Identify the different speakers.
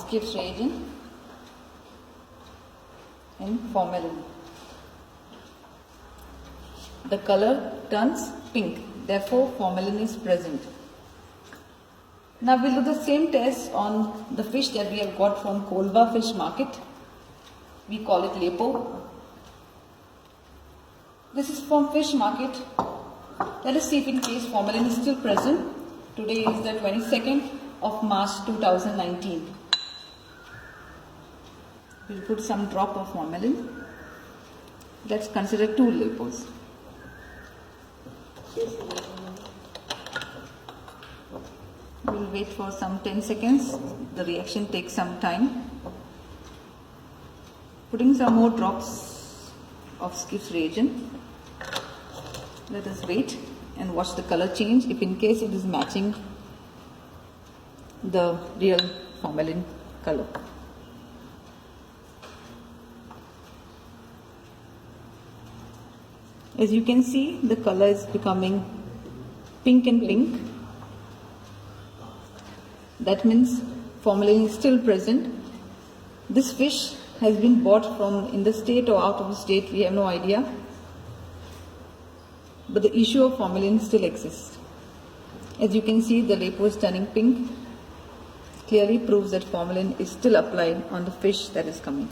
Speaker 1: Gibbs reagent and formalin. The color turns pink, therefore formalin is present. Now we'll do the same test on the fish that we have got from Kolva Fish Market. We call it Lepo. This is from Fish Market. Let us see if in case formalin is still present. Today is the 22nd of March 2019. We'll put some drop of formalin. Let's consider 2 Lepos. We'll wait for some 10 seconds. The reaction takes some time. Putting some more drops of Gibbs reagent. Let us wait and watch the color change if in case it is matching the real formalin color. As you can see, the color is becoming pink and pink. That means formalin is still present. This fish has been bought from in the state or out of the state, we have no idea. But the issue of formalin still exists. As you can see, the Lepo is turning pink. Clearly proves that formalin is still applied on the fish that is coming.